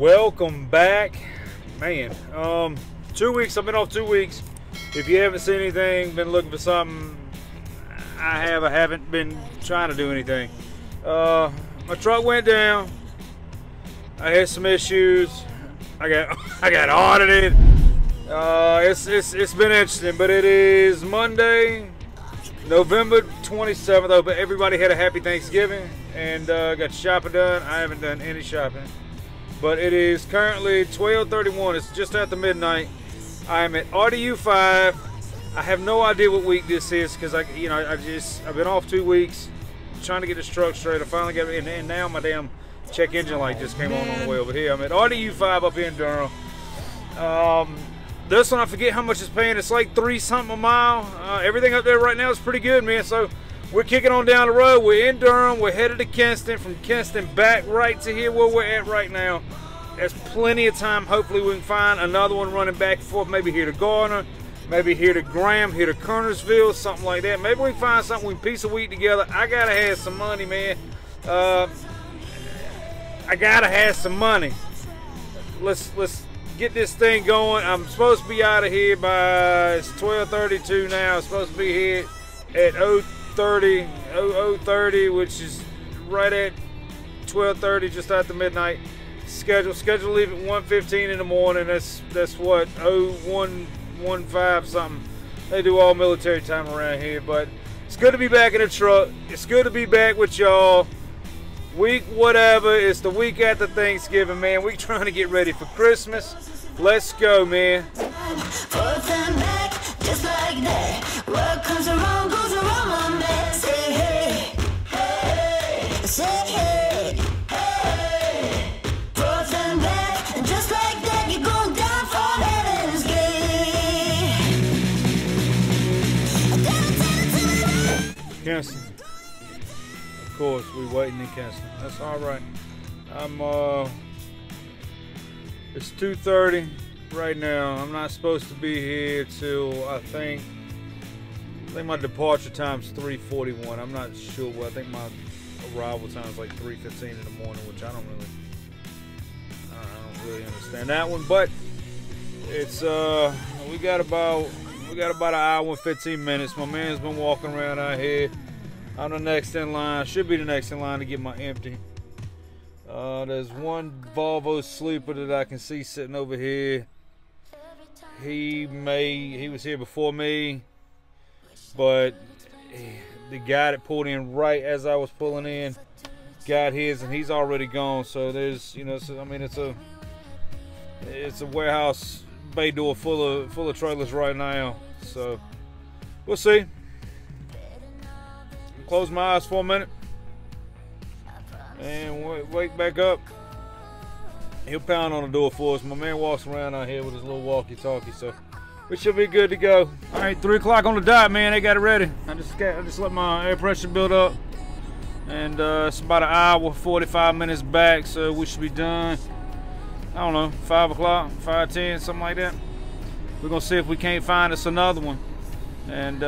Welcome back, man. 2 weeks. I've been off 2 weeks. If you haven't seen anything, been looking for something, I haven't been trying to do anything. My truck went down. I had some issues. I got audited. It's been interesting, but it is Monday, November 27th. I hope everybody had a happy Thanksgiving and got shopping done. I haven't done any shopping, but it is currently 12:31. It's just after midnight. I am at RDU 5. I have no idea what week this is because I've been off 2 weeks trying to get this truck straight. I finally got it, and now my damn check engine light just came on the way over here. I'm at RDU 5 up here in Durham. This one, I forget how much it's paying. It's like $3 something a mile. Everything up there right now is pretty good, man. So we're kicking on down the road. We're in Durham. We're headed to Kinston. From Kinston back right to here where we're at right now. There's plenty of time. Hopefully we can find another one running back and forth. Maybe here to Garner, maybe here to Graham, here to Kernersville, something like that. Maybe we can find something we can piece a week together. I gotta have some money, man. I gotta have some money. Let's get this thing going. I'm supposed to be out of here by, it's 12:32 now. I'm supposed to be here at 00:30, which is right at 12:30, just after midnight. Schedule to leave at 1:15 in the morning. That's what, 0115 something. They do all military time around here, but it's good to be back in the truck. It's good to be back with y'all. Week whatever, it's the week after Thanksgiving, man. We trying to get ready for Christmas. Let's go, man. Forth and back, just like that. What comes around goes around, my man. Say hey, hey, say hey, hey. Forth and back, and just like that, you're going down for Heaven's Gate. Kinston. Of course, we waiting in Kinston. That's all right. It's 2:30 right now. I'm not supposed to be here till I think my departure time's 3:41. I'm not sure. I think my arrival time is like 3:15 in the morning, which I don't really understand that one. But it's we got about an hour and 15 minutes. My man's been walking around out here. I'm the next in line. Should be the next in line to get my empty. There's one Volvo sleeper that I can see sitting over here. He was here before me, but the guy that pulled in right as I was pulling in got his, and he's already gone. So there's, I mean, it's a warehouse bay door full of trailers right now. So we'll see. Close my eyes for a minute and wake back up. He'll pound on the door for us. My man walks around out here with his little walkie-talkie, so we should be good to go. All right, 3 o'clock on the dot, man. They got it ready. I just let my air pressure build up, and it's about an hour 45 minutes back, so we should be done. I don't know, 5 o'clock, 5:10, something like that. We're gonna see if we can't find us another one, and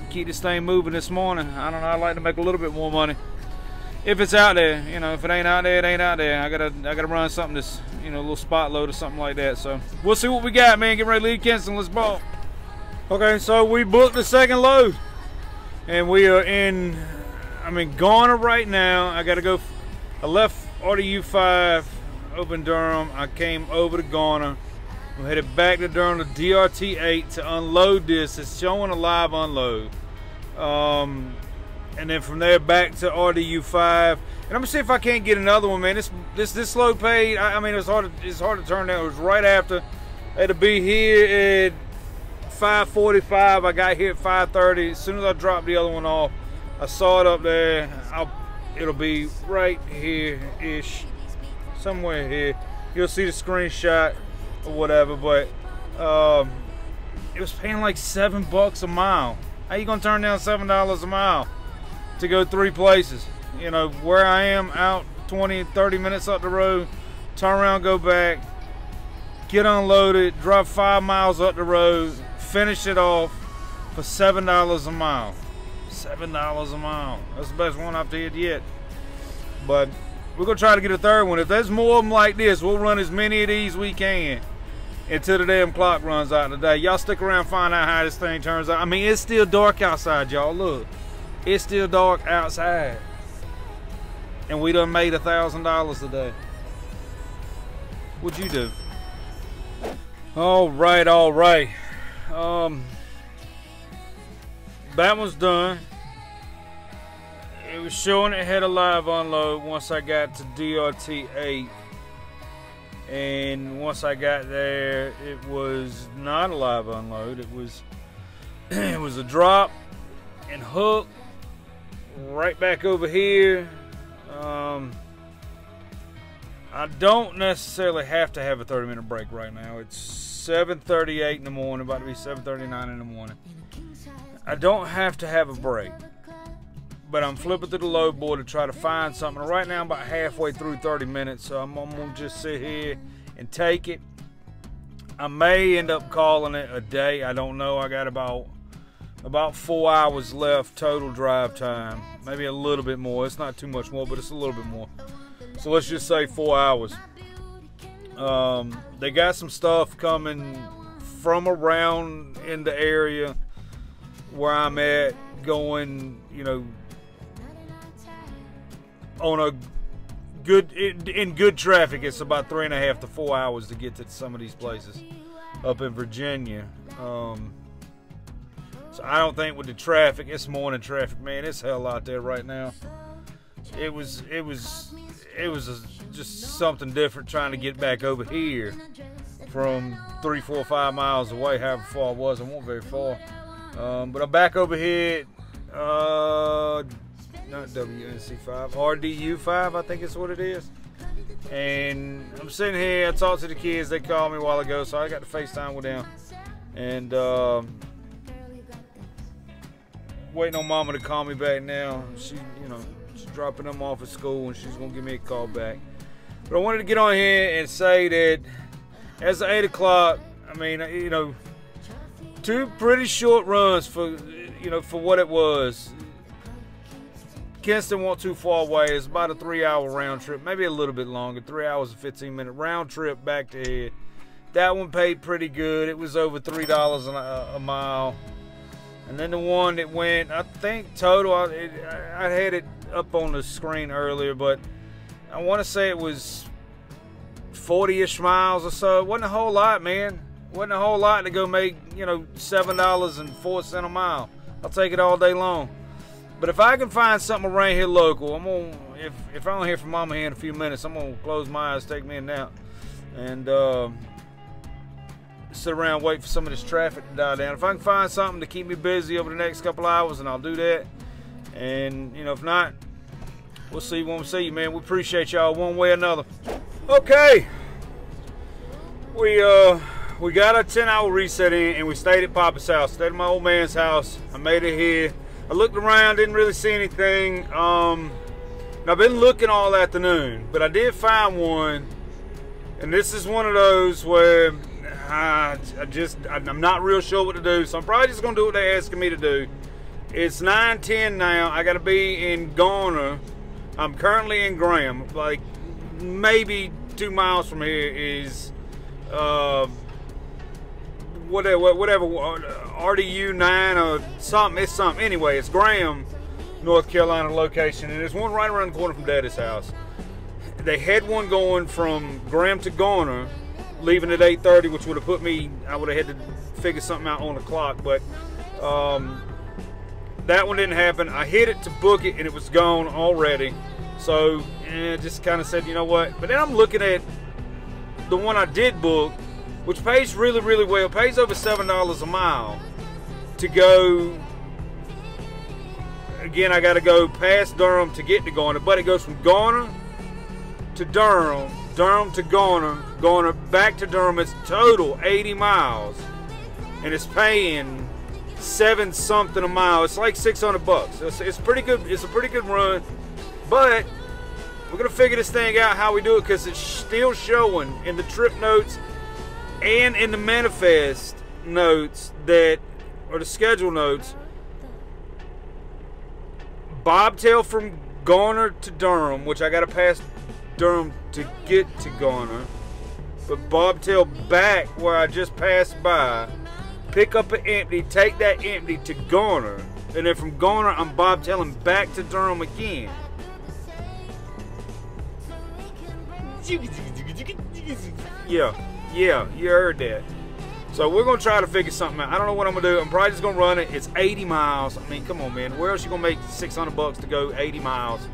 keep this thing moving this morning. I don't know. I'd like to make a little bit more money. If it's out there, if it ain't out there, it ain't out there. I gotta run something that's, a little spot load or something like that. So we'll see what we got, man. Get ready to leave Kinston. Let's ball. Okay, so we booked the second load, and we are in Garner right now. I left RDU 5 over in Durham. I came over to Garner. I'm headed back to Durham to DRT 8 to unload this. It's showing a live unload. And then from there back to RDU 5, and I'm gonna see if I can't get another one, man. This load paid. I mean, it's hard to turn down. It was right after. I had to be here at 5:45. I got here at 5:30. As soon as I dropped the other one off, I saw it up there. It'll be right here-ish, somewhere here. You'll see the screenshot or whatever. But it was paying like $7 a mile. How you gonna turn down $7 a mile to go 3 places? Where I am, out 20-30 minutes up the road, turn around, go back, get unloaded, drive 5 miles up the road, finish it off for $7 a mile. $7 a mile. That's the best one I've did yet. But We're gonna try to get a third one. If there's more of them like this, we'll run as many of these we can until the damn clock runs out today. Y'all stick around, find out how this thing turns out. I mean, it's still dark outside, y'all. Look, it's still dark outside, and we done made $1,000 today. What'd you do? All right. That one's done. It was showing it had a live unload once I got to DRT 8. And once I got there, it was not a live unload. It was a drop and hook right back over here. I don't necessarily have to have a 30-minute break right now. It's 7:38 in the morning, about to be 7:39 in the morning. I don't have to have a break, but I'm flipping through the load board to try to find something. Right now I'm about halfway through 30 minutes, so I'm gonna just sit here and take it. I may end up calling it a day. I don't know. I got about 4 hours left total drive time, maybe a little bit more. It's not too much more, but it's a little bit more. So let's just say 4 hours. They got some stuff coming from around in the area where I'm at, going, you know, on a good, in good traffic. It's about 3.5 to 4 hours to get to some of these places up in Virginia. So I don't think with the traffic, it's morning traffic, man, it's hell out there right now. It was just something different trying to get back over here from 3, 4, 5 miles away, however far it was. I wasn't very far. But I'm back over here, not WNC5, RDU5, I think is what it is. And I'm sitting here, I talked to the kids, they called me a while ago, so I got to FaceTime with them. And waiting on Mama to call me back now. She, you know, she's dropping them off at school and she's gonna give me a call back. But I wanted to get on here and say that as of 8 o'clock, I mean, you know, 2 pretty short runs for, you know, for what it was. Kinston wasn't too far away. It's about a 3-hour round trip, maybe a little bit longer, 3 hours and 15-minute round trip back to here. That one paid pretty good. It was over $3 a mile. And then the one that went, I think total, I had it up on the screen earlier, but I want to say it was 40-ish miles or so. It wasn't a whole lot, man. It wasn't a whole lot to go make, you know, $7.04 a mile. I'll take it all day long. But if I can find something around here local, I'm gonna, if I don't hear from Mama here in a few minutes, I'm gonna close my eyes, take me a nap, and sit around and wait for some of this traffic to die down. If I can find something to keep me busy over the next couple hours, then I'll do that. And, you know, if not, we'll see when we see you, man. We appreciate y'all one way or another. Okay. We got a 10-hour reset in, and we stayed at Papa's house. Stayed at my old man's house. I made it here. I looked around, didn't really see anything. And I've been looking all afternoon, but I did find one. And this is one of those where I'm not real sure what to do, so I'm probably just gonna do what they're asking me to do. It's 9:10 now. I gotta be in Garner. I'm currently in Graham. Like maybe 2 miles from here is whatever RDU 9 or something. It's something. Anyway, it's Graham, North Carolina location, and there's one right around the corner from Daddy's house. They had one going from Graham to Garner, leaving at 8:30, which would have put me, I would have had to figure something out on the clock, but that one didn't happen. I hit it to book it and it was gone already, so just kind of said, you know what. But then I'm looking at the one I did book, which pays really, really well. It pays over $7 a mile to go. Again, I got to go past Durham to get to Garner, but it goes from Garner to Durham, Durham to Garner, Garner back to Durham. It's total 80 miles, and it's paying $7 something a mile. It's like $600. It's pretty good. It's a pretty good run, but we're gonna figure this thing out how we do it, because it's still showing in the trip notes and in the manifest notes that, or the schedule notes, bobtail from Garner to Durham, which I got to pass Durham to get to Garner, but bobtail back where I just passed by, pick up an empty, take that empty to Garner, and then from Garner I'm bobtailing back to Durham again. Yeah, you heard that. So we're gonna try to figure something out. I don't know what I'm gonna do. I'm probably just gonna run it. It's 80 miles. I mean, come on, man. Where else you gonna make $600 to go 80 miles?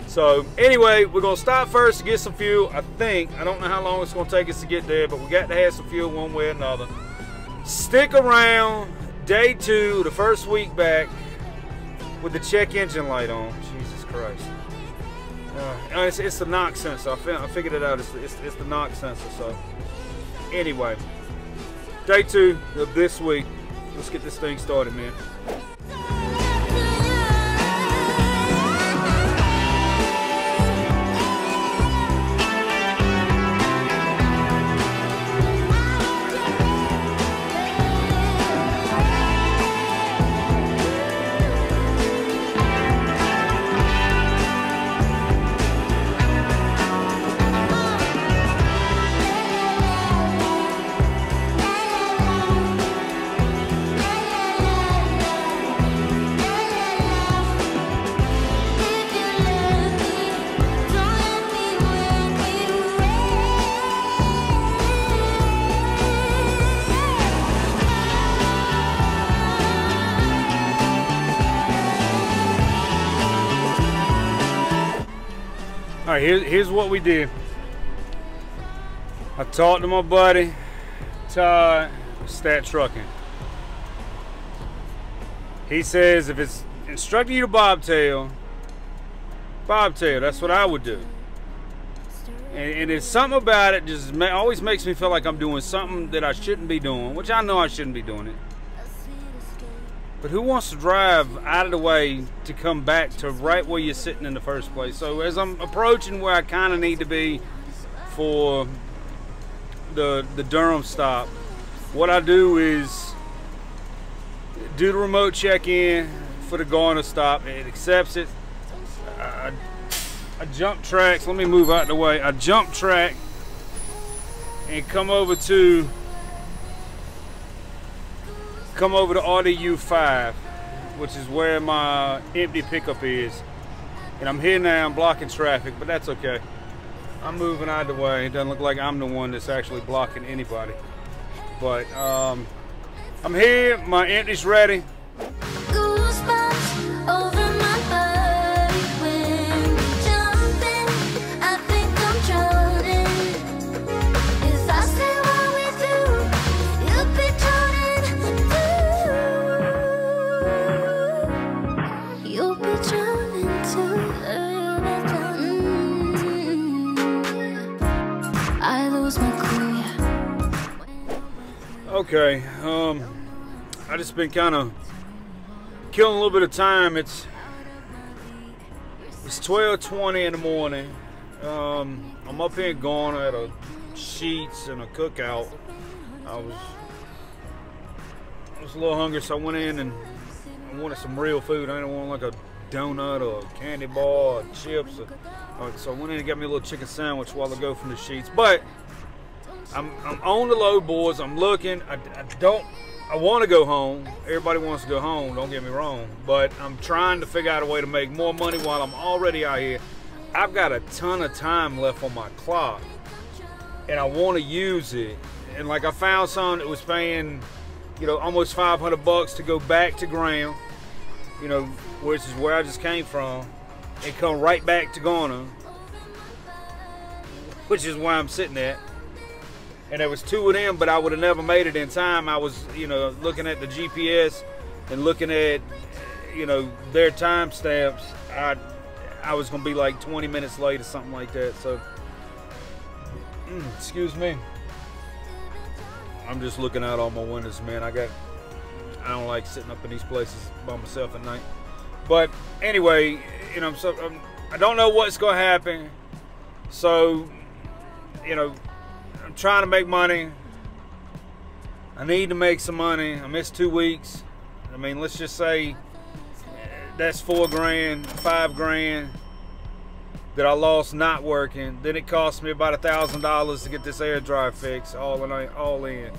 So anyway, we're gonna stop first to get some fuel. I think. I don't know how long it's gonna take us to get there, but we got to have some fuel one way or another. Stick around. Day 2, the first week back, with the check engine light on. Jesus Christ. It's the knock sensor. I figured it out. It's the knock sensor. So anyway, day 2 of this week. Let's get this thing started, man. All right, here's what we did. I talked to my buddy, Todd, Stat Trucking. He says if it's instructing you to bobtail, that's what I would do. And there's something about it just always makes me feel like I'm doing something that I shouldn't be doing, which I know I shouldn't be doing it. But who wants to drive out of the way to come back to right where you're sitting in the first place? So as I'm approaching where I kind of need to be for the Durham stop, what I do is do the remote check-in for the Garner stop. It accepts it. I jump tracks. Let me move out the way. I jump track and come over to RDU 5, which is where my empty pickup is. And I'm here now, I'm blocking traffic, but that's okay. I'm moving out of the way. It doesn't look like I'm the one that's actually blocking anybody. But I'm here, my empty's ready. Goosebumps over my body when you're jumping. I think I'm drowning. If I stay right with you, you'll be drowning too. You'll be drowning too. I lose my cool, yeah. Okay, I just been kind of killing a little bit of time. It's 12:20 in the morning. I'm up here in Garner at a Sheets and a cookout. I was a little hungry, so I went in and I wanted some real food. I didn't want like a donut or a candy bar or chips. So I went in and got me a little chicken sandwich while I go from the Sheets. But I'm on the load boards. I'm looking. I want to go home. Everybody wants to go home, don't get me wrong. But I'm trying to figure out a way to make more money while I'm already out here. I've got a ton of time left on my clock, and I want to use it. And like I found some that was paying, almost $500 to go back to Graham, which is where I just came from, and come right back to Garner, which is where I'm sitting at. And there was 2 of them, but I would have never made it in time. I was, looking at the GPS and looking at, their time stamps. I was going to be like 20 minutes late or something like that. So, excuse me. I'm just looking out all my windows, man. I don't like sitting up in these places by myself at night. But anyway, I don't know what's going to happen. So, I'm trying to make money. I need to make some money. I missed 2 weeks. I mean, let's just say that's $4 grand, $5 grand. that I lost not working. Then it cost me about $1,000 to get this air dryer fixed, all in.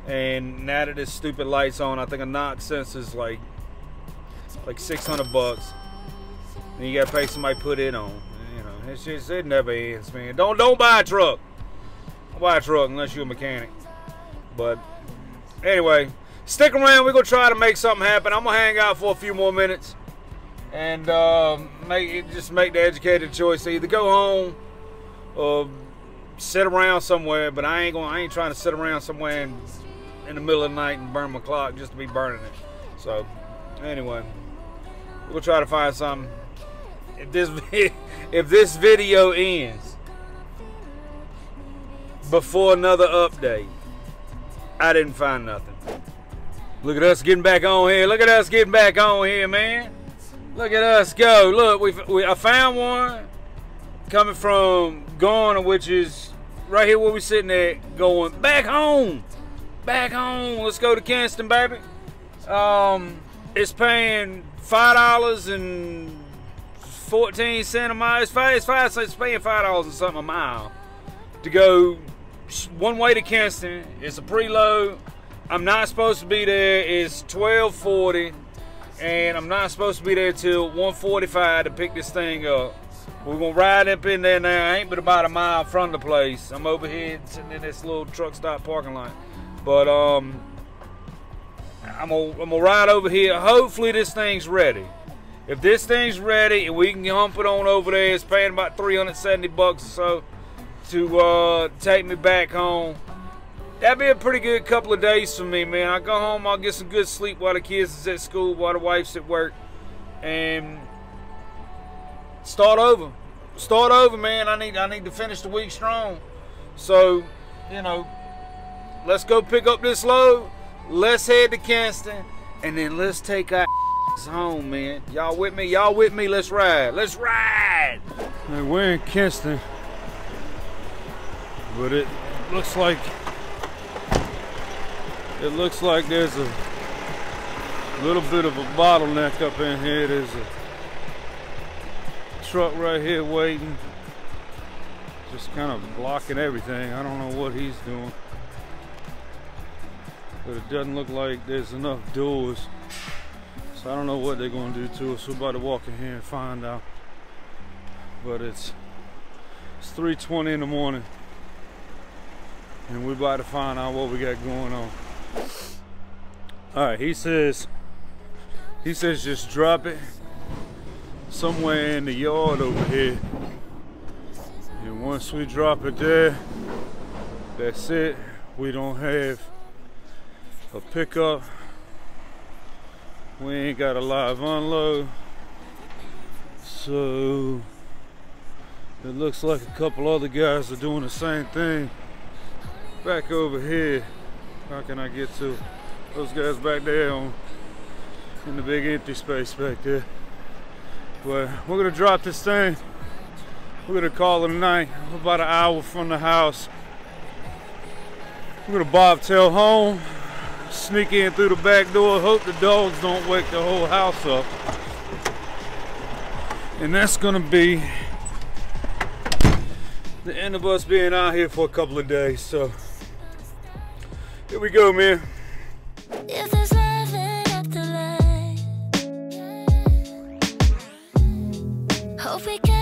And now that this stupid light's on, I think a knock sensor's like $600. And you gotta pay somebody to put it on. You know, it's just, it never ends, man. Don't buy a truck. Don't buy a truck unless you're a mechanic. But anyway, stick around. We're gonna try to make something happen. I'm gonna hang out for a few more minutes and just make the educated choice. Either go home or sit around somewhere. But I ain't trying to sit around somewhere in the middle of the night and burn my clock just to be burning it. So anyway, we'll try to find something. If this video ends before another update, I didn't find nothing. Look at us getting back on here. Look at us getting back on here, man. Look at us go. Look, I found one coming from Garner, which is right here where we're sitting at, going back home. Back home. Let's go to Kinston, baby. It's paying $5.14 a mile. It's paying $5 and something a mile to go one way to Kinston. It's a preload. I'm not supposed to be there. It's 12:40, and I'm not supposed to be there till 1:45 to pick this thing up. We're gonna ride up in there now. I ain't but about a mile from the place. I'm over here sitting in this little truck stop parking lot. But I'm gonna ride over here. Hopefully this thing's ready. If this thing's ready and we can hump it on over there, it's paying about $370 or so to take me back home. That'd be a pretty good couple of days for me, man. I go home, I'll get some good sleep while the kids is at school, while the wife's at work, and start over. Start over, man. I need to finish the week strong. So, you know, let's go pick up this load. Let's head to Kinston, and then let's take our home, man. Y'all with me? Y'all with me? Let's ride. Let's ride. Hey, we're in Kinston, but it looks like there's a little bit of a bottleneck up in here. There's a truck right here waiting, just kind of blocking everything. I don't know what he's doing, but it doesn't look like there's enough doors. So I don't know what they're going to do to us. We're about to walk in here and find out. But it's 3:20 in the morning, and we're about to find out what we got going on. All right, he says just drop it somewhere in the yard over here, and once we drop it there, that's it. We don't have a pickup. We ain't got a live unload, so it looks like a couple other guys are doing the same thing back over here. How can I get to those guys back there in the big empty space back there? But we're gonna drop this thing. We're gonna call it a night. We're about an hour from the house. We're gonna bobtail home, sneak in through the back door, hope the dogs don't wake the whole house up. And that's gonna be the end of us being out here for a couple of days. So here we go, man. If there's love in the light, hope we can